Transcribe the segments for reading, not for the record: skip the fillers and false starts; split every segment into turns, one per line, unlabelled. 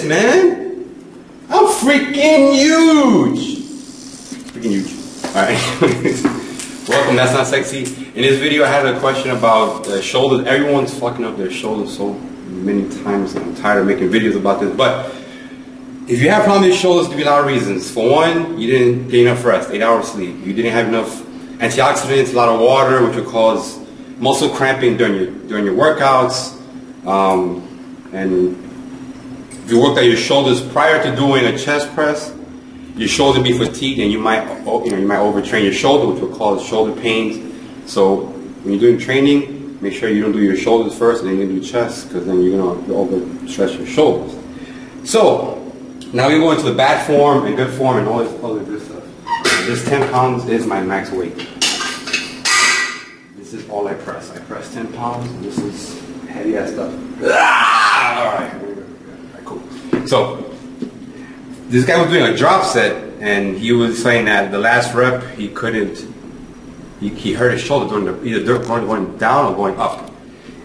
this, man. I'm freaking huge. Freaking huge. Alright. Welcome, That's Not Sexy. In this video I had a question about shoulders. Everyone's fucking up their shoulders so many times. I'm tired of making videos about this. But if you have a problem with your shoulders, there could be a lot of reasons. For one, you didn't get enough rest, 8 hours sleep. You didn't have enough antioxidants, a lot of water, which will cause muscle cramping during your workouts. And if you worked out your shoulders prior to doing a chest press, your shoulder will be fatigued and you might overtrain your shoulder, which will cause shoulder pains. So when you're doing training, make sure you don't do your shoulders first and then you do chest, because then you're going to overstress your shoulders. So now we go into the bad form and good form and all this other good stuff. This 10 pounds is my max weight. This is all I press. I press 10 pounds and this is heavy ass stuff. Alright, cool. So this guy was doing a drop set and he was saying that the last rep he couldn't, he hurt his shoulder during either going down or going up.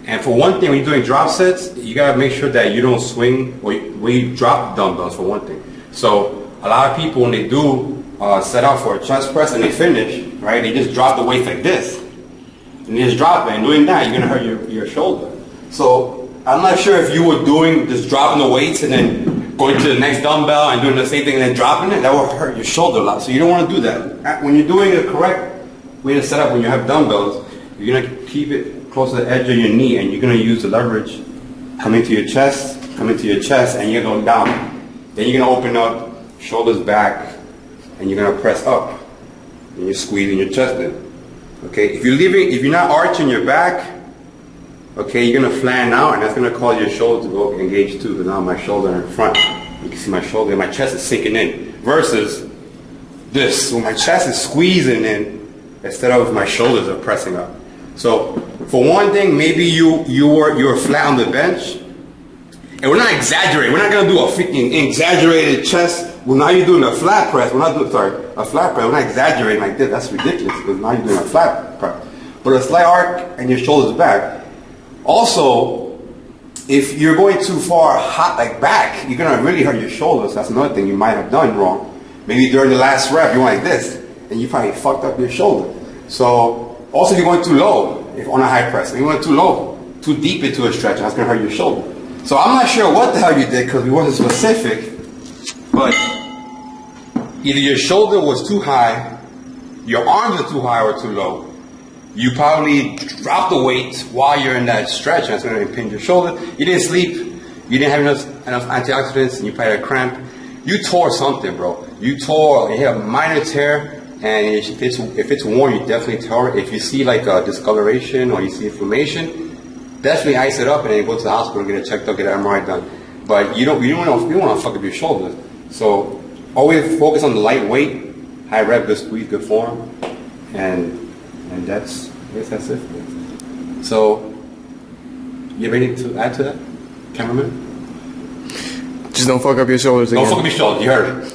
And for one thing, when you're doing drop sets, you gotta make sure that you don't swing or when you drop dumbbells, for one thing. So a lot of people, when they do set out for a chest press and they finish, right, they just drop the weight like this. And they just drop it, and doing that, you're gonna hurt your shoulder. So I'm not sure if you were doing just dropping the weights and then going to the next dumbbell and doing the same thing and then dropping it, that will hurt your shoulder a lot. So you don't want to do that. When you're doing the correct way to set up when you have dumbbells, you're going to keep it close to the edge of your knee and you're going to use the leverage coming to your chest, and you're going down. Then you're going to open up, shoulders back, and you're going to press up. And you're squeezing your chest in. Okay, if you're not arching your back, okay, you're going to flatten out, and that's going to cause your shoulder to go engage too, because now my shoulder in front. You can see my shoulder, and my chest is sinking in. Versus this, when my chest is squeezing in, instead of my shoulders are pressing up. So, for one thing, maybe you were flat on the bench, and we're not exaggerating. We're not going to do a freaking exaggerated chest. Well, now you're doing a flat press. We're not doing, a flat press. We're not exaggerating like this. That's ridiculous, because now you're doing a flat press. But a slight arc, and your shoulders back. Also, if you're going too far back, you're going to really hurt your shoulders. That's another thing you might have done wrong. Maybe during the last rep, you went like this, and you probably fucked up your shoulder. So, also if you're going too low, if on a high press, if you went too low, too deep into a stretch, that's going to hurt your shoulder. So I'm not sure what the hell you did, because we wasn't specific, but either your shoulder was too high, your arms are too high or too low. You probably dropped the weight while you're in that stretch, and that's going to impinge your shoulder. You didn't sleep, you didn't have enough antioxidants, and you probably had a cramp. You tore something, bro. You had a minor tear, and if it's worn, you definitely tore it. If you see like a discoloration or you see inflammation, definitely ice it up and then go to the hospital and get it checked out, get an MRI done. But you don't want to fuck up your shoulders. So always focus on the light weight, high rep, good squeeze, good form, and that's it. So, you have anything to add to that, cameraman?
Just don't fuck up your shoulders again.
Don't fuck up your shoulders, you heard it.